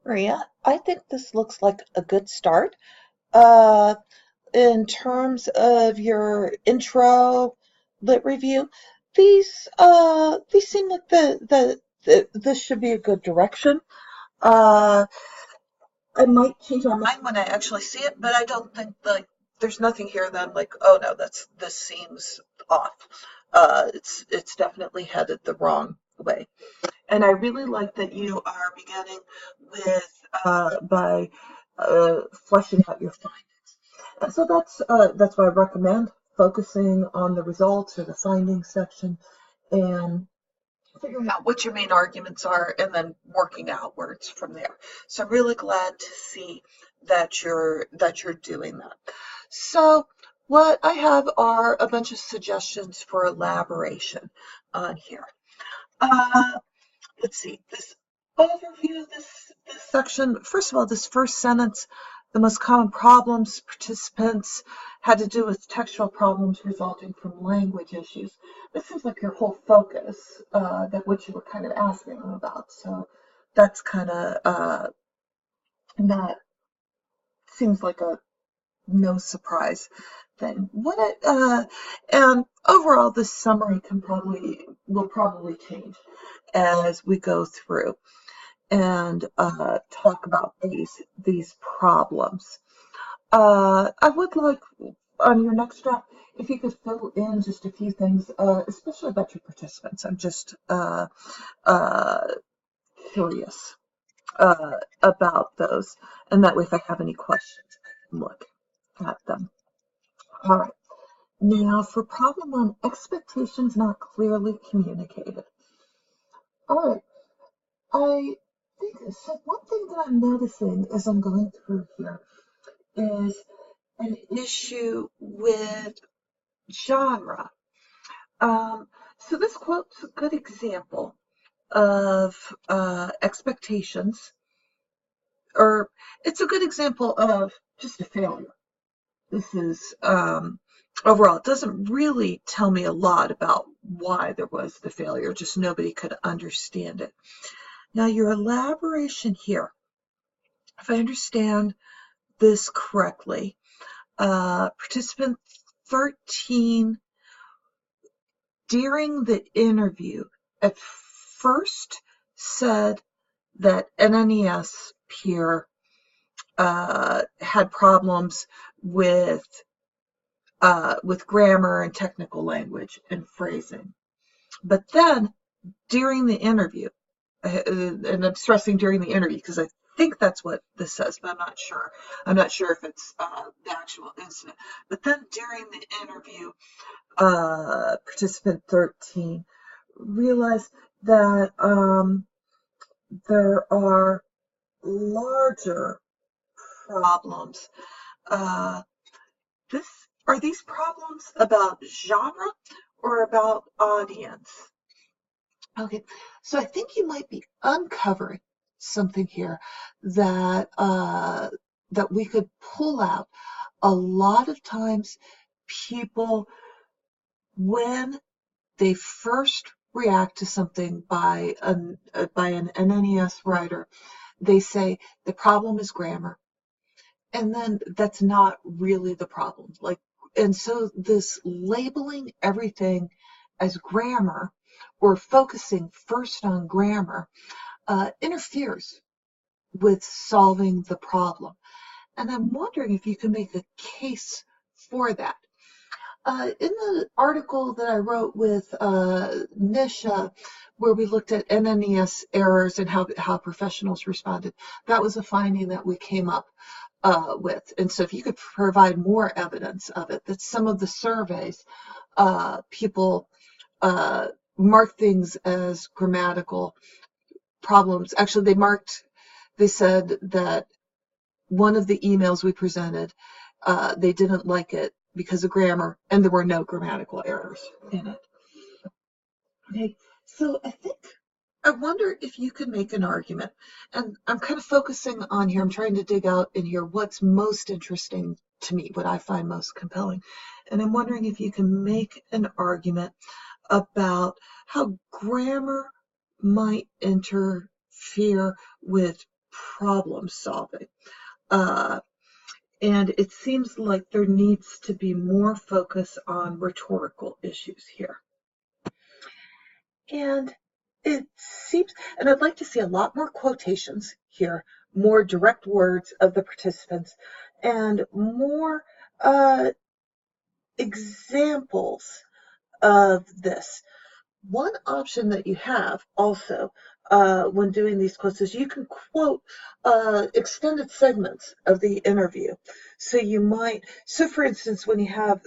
Maria, I think this looks like a good start. Uh, in terms of your intro lit review, these seem like this should be a good direction. Uh, I might change my mind when I actually see it, but I don't think like there's nothing here that I'm like, oh no, this seems off. It's definitely headed the wrong way. And I really like that you are beginning with by fleshing out your findings. And so that's why I recommend focusing on the results or the findings section and figuring out what your main arguments are and then working outwards from there. So I'm really glad to see that you're doing that. So what I have are a bunch of suggestions for elaboration on here. Uh, let's see, this overview, this section, first of all, this first sentence, the most common problems participants had to do with textual problems resulting from language issues. This seems like your whole focus, that what you were kind of asking them about. So that's kind of, that seems like a no surprise thing. And overall, this summary will probably change as we go through and talk about these problems. I would like on your next draft if you could fill in just a few things, especially about your participants. I'm just uh, curious about those, and that way, if I have any questions, I can look at them. All right. Now, for problem one, expectations not clearly communicated. All right. I think so. One thing that I'm noticing as I'm going through here is an issue with genre. So this quote's a good example of expectations, or it's a good example of just a failure. This is overall, it doesn't really tell me a lot about why there was the failure, just nobody could understand it. Now, your elaboration here, if I understand this correctly, participant 13 during the interview at first said that NNES peer had problems with grammar and technical language and phrasing. But then during the interview, and I'm stressing during the interview because I think that's what this says, but I'm not sure. I'm not sure if it's the actual incident. But then during the interview, participant 13 realized that there are larger problems. Uh, this Are these problems about genre or about audience? Okay, so I think you might be uncovering something here that that we could pull out. A lot of times, people, when they first react to something by an NNES writer, they say the problem is grammar, and then that's not really the problem. And so this labeling everything as grammar or focusing first on grammar interferes with solving the problem. And I'm wondering if you can make a case for that. In the article that I wrote with Nisha, where we looked at NNES errors and how professionals responded, that was a finding that we came up with. And so if you could provide more evidence of it, that some of the surveys, people mark things as grammatical problems. Actually, they said that one of the emails we presented, they didn't like it because of grammar, and there were no grammatical errors in it. Okay, so I wonder if you could make an argument, and I'm kind of focusing on here, I'm trying to dig out in here what's most interesting to me, what I find most compelling, and I'm wondering if you can make an argument about how grammar might interfere with problem solving. And it seems like there needs to be more focus on rhetorical issues here. And it seems, and I'd like to see a lot more quotations here, more direct words of the participants, and more examples of this. One option that you have also when doing these quotes is you can quote extended segments of the interview. So you might, so for instance, when you have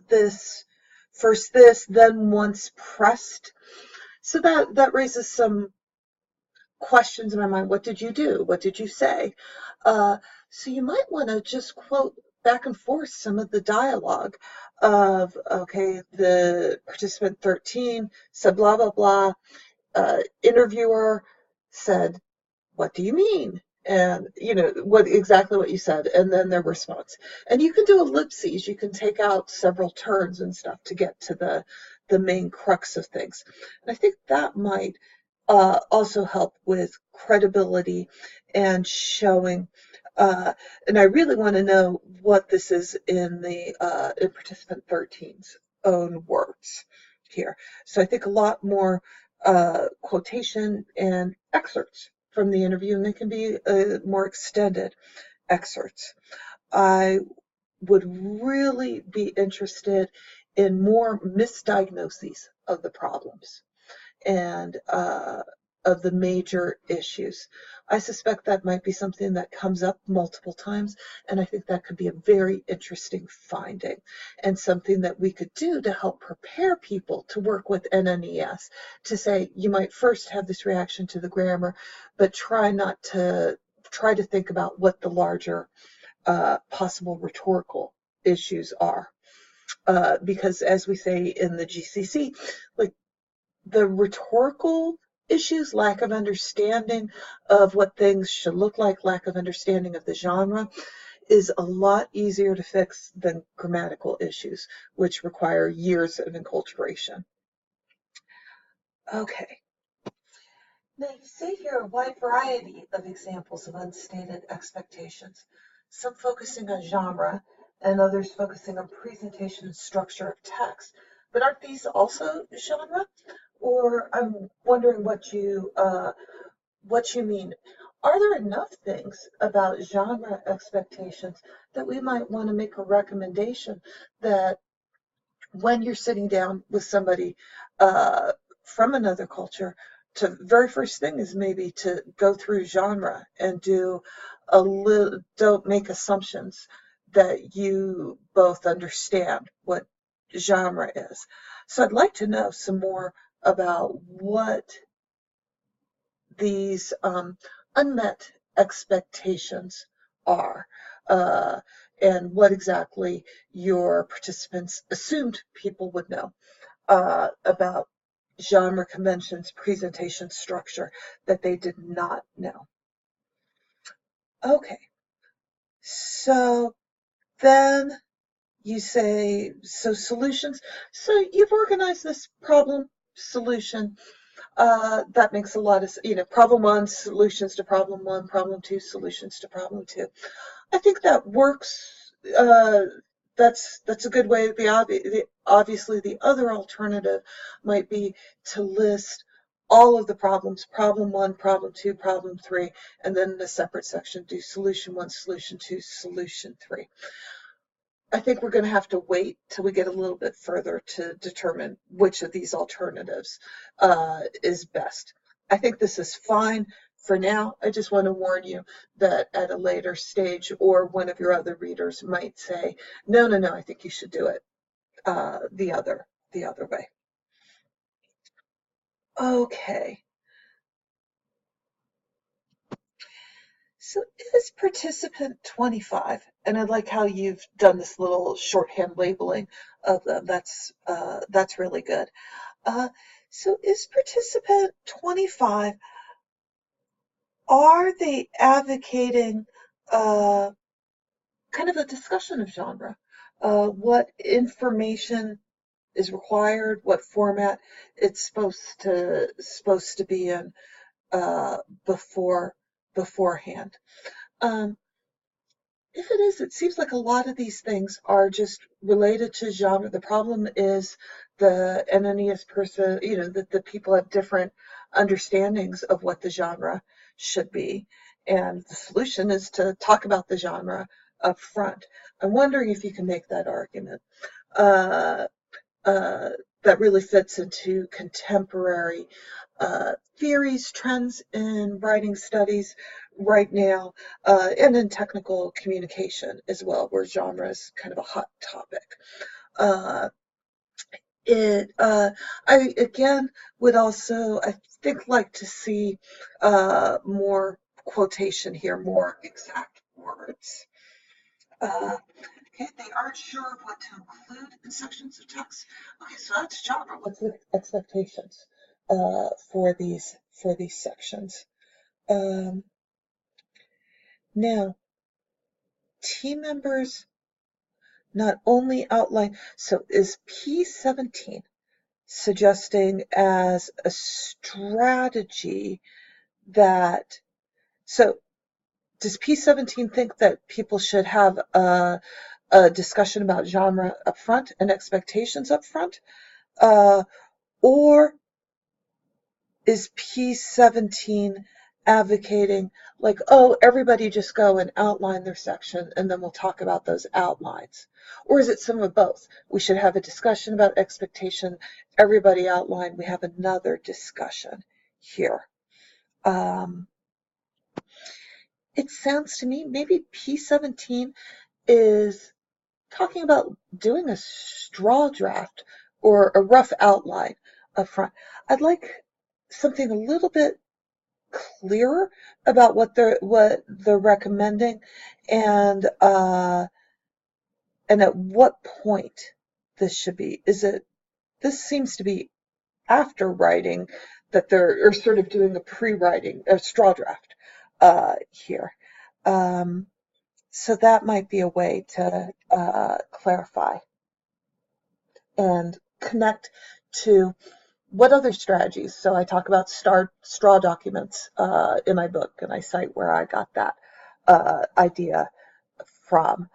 this, first this, then once pressed, so that raises some questions in my mind. What did you do? What did you say? So you might want to just quote back and forth some of the dialogue of, okay, the participant 13 said blah, blah, blah. Interviewer said, what do you mean? And, exactly what you said, and then their response. And you can do ellipses. You can take out several turns and stuff to get to the main crux of things. And I think that might also help with credibility and showing. And I really want to know what this is in in participant 13's own words here. So I think a lot more quotation and excerpts from the interview, and they can be more extended excerpts. I would really be interested in more misdiagnoses of the problems and of the major issues. I suspect that might be something that comes up multiple times, and I think that could be a very interesting finding and something that we could do to help prepare people to work with NNES, to say you might first have this reaction to the grammar, but try to think about what the larger possible rhetorical issues are. Because as we say in the GCC, like, the rhetorical issues, lack of understanding of what things should look like, lack of understanding of the genre, is a lot easier to fix than grammatical issues, which require years of enculturation. Okay. Now you see here a wide variety of examples of unstated expectations, some focusing on genre and others focusing on presentation and structure of text. But aren't these also genre? Or I'm wondering what you mean. Are there enough things about genre expectations that we might want to make a recommendation that when you're sitting down with somebody from another culture, the very first thing is maybe to go through genre and don't make assumptions that you both understand what genre is. So I'd like to know some more about what these unmet expectations are, and what exactly your participants assumed people would know about genre conventions, presentation structure, that they did not know. Okay, so then you say, so solutions. So you've organized this problem solution. That makes a lot of, problem one, solutions to problem one, problem two, solutions to problem two. I think that works. That's a good way. Obviously, the other alternative might be to list all of the problems, problem one, problem two, problem three, and then in a separate section do solution one, solution two, solution three. I think we're going to have to wait till we get a little bit further to determine which of these alternatives is best. I think this is fine for now. I just want to warn you that at a later stage, or one of your other readers might say, no, I think you should do it the other way. Okay. So is participant 25, and I like how you've done this little shorthand labeling of them. That's really good. So is participant 25, are they advocating kind of a discussion of genre? What information is required, what format it's supposed to be in before beforehand. Um, if it is, it seems like a lot of these things are just related to genre. The problem is the NNES person, that the people have different understandings of what the genre should be. And the solution is to talk about the genre up front. I'm wondering if you can make that argument. Uh, uh, that really fits into contemporary theories, trends in writing studies right now, and in technical communication as well, where genre is kind of a hot topic. Uh, it I again would also, I think, like to see more quotation here, more exact words. Okay, they aren't sure of what to include in sections of text. Okay, so that's genre. What's the expectations for these sections? Um, Now, team members not only outline. So is P17 suggesting as a strategy that? So does P17 think that people should have a discussion about genre up front and expectations up front? Or is P17 advocating like, oh, everybody just go and outline their section and then we'll talk about those outlines? Or is it some of both? We should have a discussion about expectation, everybody outline, we have another discussion here. It sounds to me maybe P17 is talking about doing a straw draft or a rough outline up front. I'd like something a little bit clearer about what they're recommending and at what point this should be. This seems to be after writing that they're or sort of doing a pre-writing, a straw draft here. So that might be a way to clarify and connect to what other strategies. So I talk about straw documents in my book, and I cite where I got that idea from.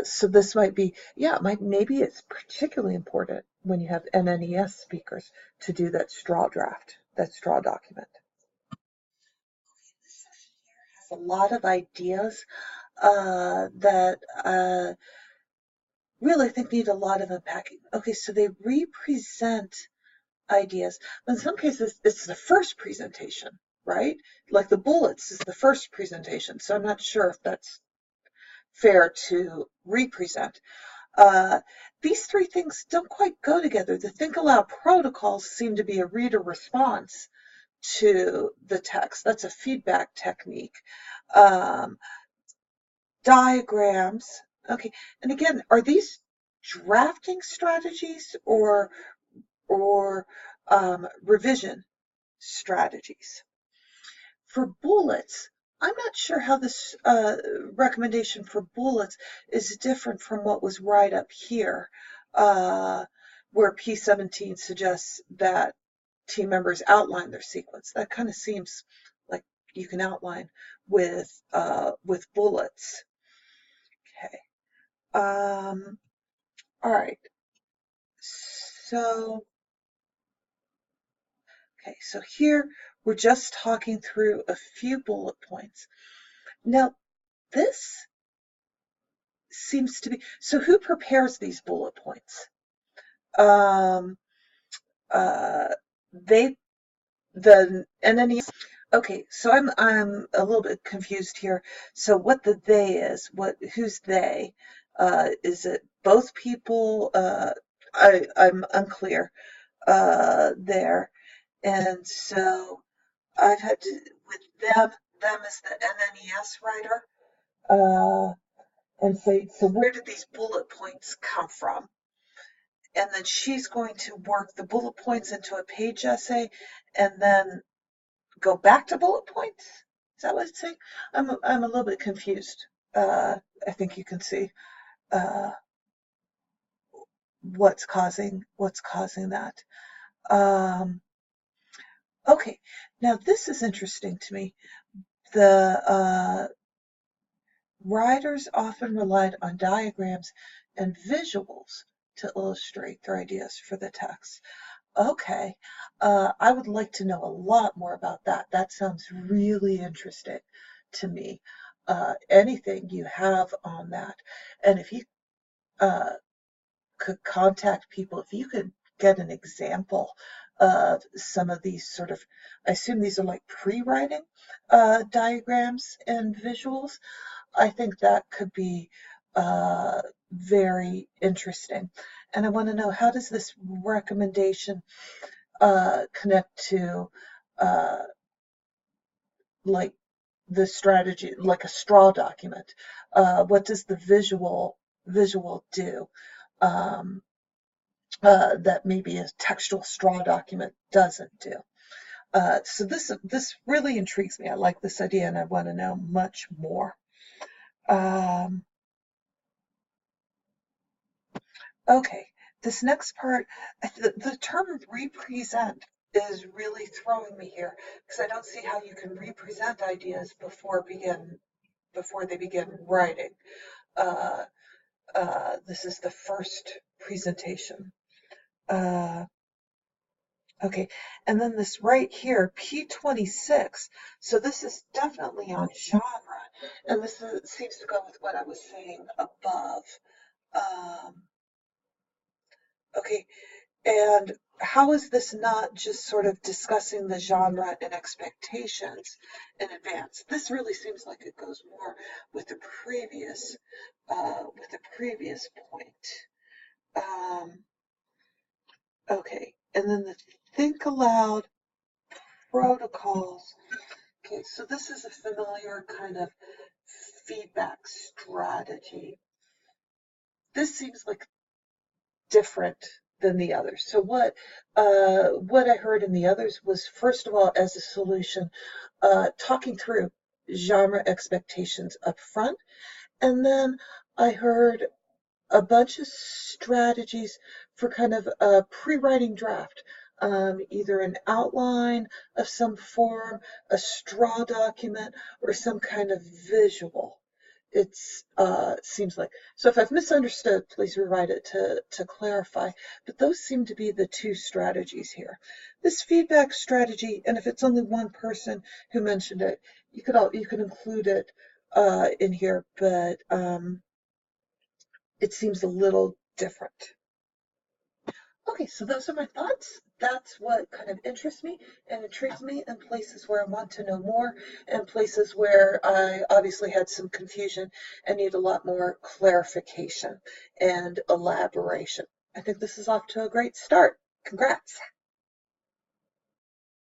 So this might be, maybe it's particularly important when you have NNES speakers to do that straw draft, that straw document. This section here has a lot of ideas that really I think need a lot of unpacking. Okay, so they represent ideas. In some cases, it's the first presentation, right? Like the bullets is the first presentation. So I'm not sure if that's fair to represent. These three things don't quite go together. The Think Aloud protocols seem to be a reader response to the text. That's a feedback technique. Um, Diagrams. Okay, and again, are these drafting strategies or revision strategies? For bullets, I'm not sure how this recommendation for bullets is different from what was right up here, where P17 suggests that team members outline their sequence. That kind of seems like you can outline with bullets. Okay. All right. So, okay, so here we're just talking through a few bullet points. Now, this seems to be, so who prepares these bullet points? Um, uh, they, the NNES. Okay, so I'm a little bit confused here. So what the they is, who's they? Is it both people? I'm unclear there. And so I've had to, with them is the NNES writer. And so where did these bullet points come from? And then she's going to work the bullet points into a page essay and then go back to bullet points? Is that what it's saying? I'm a little bit confused. I think you can see what's causing that. Okay, now this is interesting to me. The writers often relied on diagrams and visuals to illustrate their ideas for the text. Okay, I would like to know a lot more about that. That sounds really interesting to me. Anything you have on that, and if you uh, could contact people, if you could get an example of some of these sort of, I assume these are like pre-writing diagrams and visuals. I think that could be very interesting. And I want to know, how does this recommendation connect to uh, like the strategy, like a straw document? What does the visual do that maybe a textual straw document doesn't do? So this really intrigues me. I like this idea, and I want to know much more. Um, Okay, this next part, the term represent is really throwing me here because I don't see how you can represent ideas before they begin writing. Uh, this is the first presentation. Uh, okay, and then this right here, P26. So this is definitely on genre, and seems to go with what I was saying above. Um, okay, and how is this not just sort of discussing the genre and expectations in advance? This really seems like it goes more with the previous point. Um, okay, and then the think aloud protocols. Okay, so this is a familiar kind of feedback strategy. This seems like different than the others. So what I heard in the others was, first of all, as a solution, talking through genre expectations up front, and then I heard a bunch of strategies for kind of a pre-writing draft, either an outline of some form, a straw document, or some kind of visual. It's seems like. So if I've misunderstood, please rewrite it to clarify. But those seem to be the two strategies here. This feedback strategy, and if it's only one person who mentioned it, you could include it in here, but it seems a little different. Okay, so those are my thoughts. That's what kind of interests me and intrigues me, and places where I want to know more, and places where I obviously had some confusion and need a lot more clarification and elaboration. I think this is off to a great start. Congrats.